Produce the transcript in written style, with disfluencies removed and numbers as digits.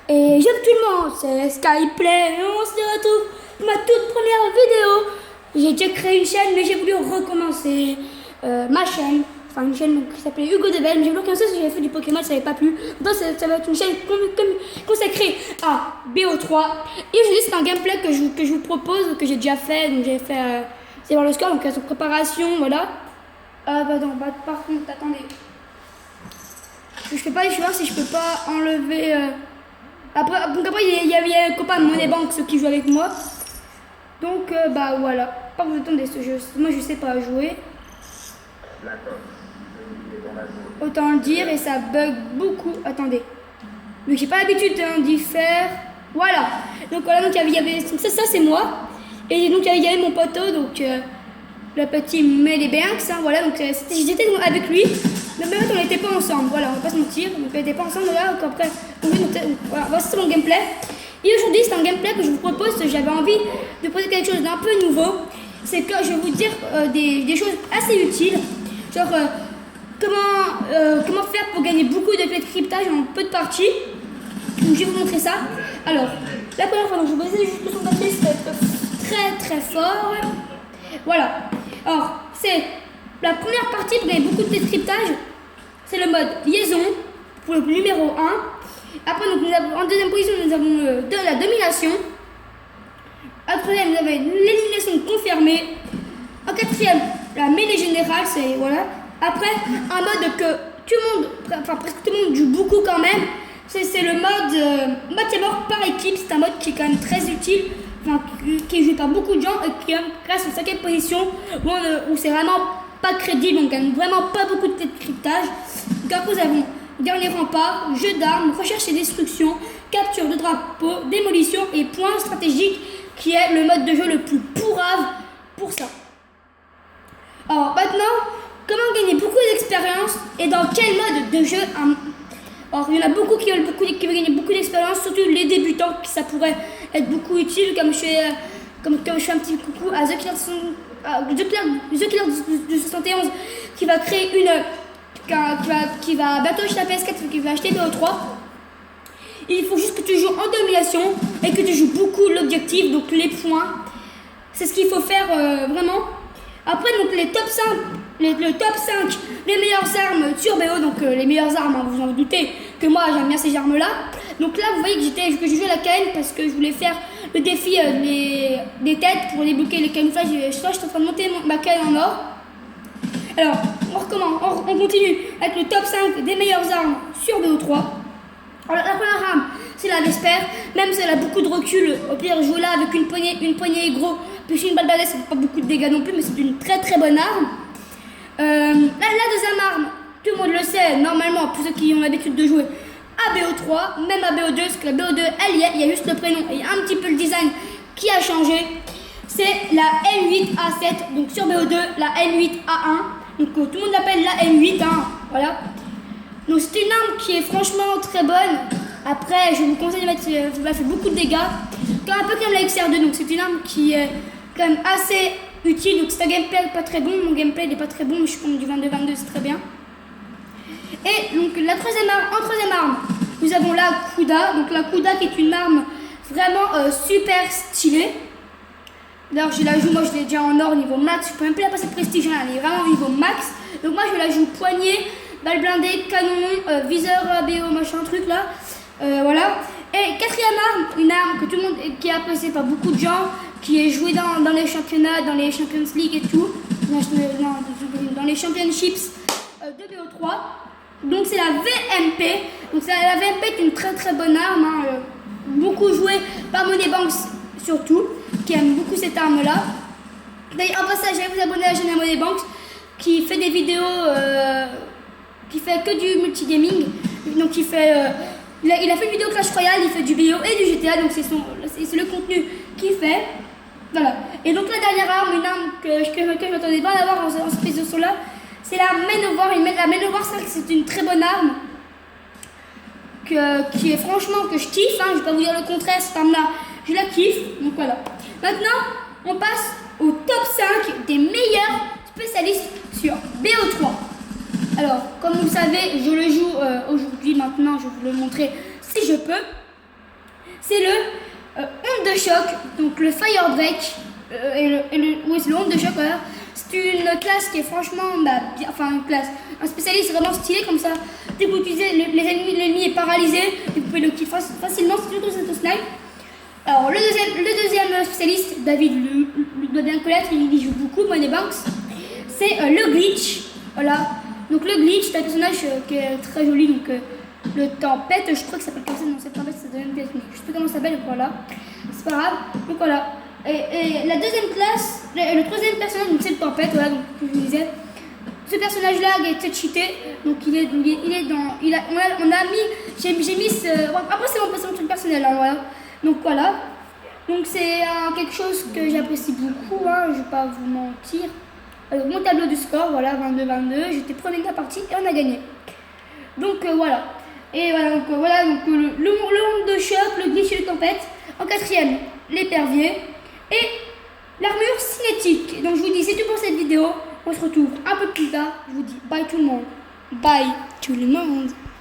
Et j'aime tout le monde, c'est Skyplay et on se retrouve pour ma toute première vidéo. J'ai déjà créé une chaîne mais j'ai voulu recommencer ma chaîne, enfin une chaîne qui s'appelait Hugo Debel, mais j'ai voulu recommencer parce que j'avais fait du Pokémon, ça n'avait pas plu. Donc ça va être une chaîne consacrée à BO3. Et aujourd'hui c'est un gameplay que je vous propose, que j'ai déjà fait, donc j'ai fait, c'est voir le score, donc il y a son préparation, voilà. Par contre, attendez. Je fais pas les choix si je peux pas enlever. Après, il y a le copain de Moneybank, ceux qui jouent avec moi. Donc, bah voilà. Pas vous attendez ce jeu. Moi, je sais pas jouer. Autant le dire, et ça bug beaucoup. Attendez. Mais j'ai pas l'habitude d'y faire. Voilà. Donc, voilà. Donc, il y avait donc ça c'est moi. Et donc, il y avait mon poteau. Donc, le petit Moneybank. Hein, voilà. Donc, j'étais avec lui. Mais en fait, on n'était pas ensemble, voilà, on va pas se mentir, donc on n'était pas ensemble, là, donc après, voilà, c'est mon gameplay. Et aujourd'hui, c'est un gameplay que je vous propose, j'avais envie de proposer quelque chose d'un peu nouveau. C'est que je vais vous dire des choses assez utiles, genre comment faire pour gagner beaucoup de clés de cryptage en peu de parties. Donc je vais vous montrer ça. Alors, la première fois, donc, je vais vous laisser juste le son batterie, c'est très fort. Voilà, alors, c'est la première partie pour gagner beaucoup de décryptage, c'est le mode liaison pour le numéro 1. Après, donc, en deuxième position, nous avons de la domination. En troisième, nous avons l'élimination confirmée. En quatrième, la mêlée générale, c'est voilà. Après, un mode que tout le monde, enfin presque tout le monde joue beaucoup quand même. C'est le mode match à mort par équipe. C'est un mode qui est quand même très utile. Enfin, qui est joué par beaucoup de gens et qui est grâce à 5e position où c'est vraiment pas crédible, on gagne vraiment pas beaucoup de cryptage. Donc après nous avons dernier rempart, jeu d'armes, recherche et destruction, capture de drapeau, démolition et point stratégique qui est le mode de jeu le plus pourrave pour ça. Alors maintenant, comment gagner beaucoup d'expérience et dans quel mode de jeu alors il y en a beaucoup qui veulent gagner beaucoup d'expérience, surtout les débutants, qui ça pourrait être beaucoup utile, comme je fais un petit coucou à The Killer du 71 qui va créer qui va bientôt acheter la PS4, qui va acheter BO3. Il faut juste que tu joues en domination et que tu joues beaucoup l'objectif, donc les points. C'est ce qu'il faut faire vraiment. Après, donc les top 5, le top 5, les meilleures armes sur BO, donc les meilleures armes, hein, vous en doutez que moi j'aime bien ces armes là. Donc là vous voyez que je jouais la canne parce que je voulais faire le défi des têtes pour débloquer les camouflages. Je suis en train de monter ma canne en or. Alors on recommence, on continue avec le top 5 des meilleures armes sur BO3. Alors la première arme c'est la Vesper, même si elle a beaucoup de recul, au pire jouer là avec une poignée gros, puis une balle balèze, ça fait pas beaucoup de dégâts non plus, mais c'est une très bonne arme. La deuxième arme, tout le monde le sait, normalement, pour ceux qui ont l'habitude de jouer à BO3, même à BO2, parce que la BO2, elle y est, il y a juste le prénom et un petit peu le design qui a changé. C'est la N8A7, donc sur BO2, la N8A1, donc tout le monde l'appelle la N8, hein, voilà. Donc c'est une arme qui est franchement très bonne. Après, je vous conseille de mettre, ça fait beaucoup de dégâts, un peu comme la XR2, donc c'est une arme qui est quand même assez utile. Donc c'est un gameplay pas très bon, mon gameplay n'est pas très bon, mais je suis comme du 22-22, c'est très bien. Et donc en troisième arme, nous avons la Kuda. Donc la Kuda qui est une arme vraiment super stylée. D'ailleurs je la joue, moi je l'ai déjà en or niveau max, je peux même plus la passer prestige, elle est vraiment au niveau max. Donc moi je la joue poignée, balle blindée, canon, viseur BO, machin truc là. Voilà. Et quatrième arme, une arme que tout le monde qui est appréciée par beaucoup de gens, qui est jouée dans les championnats, dans les Champions League et tout, dans les championships de BO3. Donc c'est la VMP. Donc la VMP est une très bonne arme, hein, beaucoup jouée par Moneybank surtout, qui aime beaucoup cette arme là. D'ailleurs en passage, allez vous abonner à la chaîne à Moneybank qui fait des vidéos, qui fait que du multigaming. Donc il a fait une vidéo Clash Royale, il fait du BO et du GTA, donc c'est le contenu qu'il fait. Voilà. Et donc la dernière arme, une arme que je m'attendais pas d'avoir en ce prise de son là, c'est la Manowar. La Manowar, c'est une très bonne arme qui est franchement que je kiffe, hein, je vais pas vous dire le contraire, cette arme là, je la kiffe. Donc voilà. Maintenant, on passe au top 5 des meilleurs spécialistes sur BO3. Alors, comme vous le savez, je le joue aujourd'hui, maintenant, je vais vous le montrer si je peux. c'est le onde de choc, donc le fire break. Oui, c'est le onde de choc, voilà. C'est une classe qui est franchement, un spécialiste vraiment stylé comme ça. Dès que vous utilisez l'ennemi est paralysé, et vous pouvez le kill facilement, c'est surtout cette snipe. Alors, le deuxième spécialiste, David le doit bien connaître, il y joue beaucoup, Money Banks. C'est le glitch, voilà. Donc le glitch, c'est un personnage qui est très joli, donc le tempête, je crois que ça s'appelle comme ça, non c'est tempête, c'est deuxième pièce, mais je sais pas comment ça s'appelle, voilà. C'est pas grave, donc voilà. Et la deuxième classe, le troisième personnage, donc c'est le tempête, voilà, donc comme je vous disais. Ce personnage-là a été cheaté, donc on a mis, j'ai mis après c'est mon truc personnel, hein, voilà. Donc voilà, donc c'est quelque chose que j'apprécie beaucoup, hein, je vais pas vous mentir. Alors mon tableau du score, voilà, 22-22, j'étais premier de la partie et on a gagné. Donc voilà, et voilà, donc le monde de choc, le glitch et le tempête. En quatrième, l'épervier et l'armure cinétique. Donc je vous dis, c'est tout pour cette vidéo. On se retrouve un peu plus tard. Je vous dis bye tout le monde. Bye tout le monde.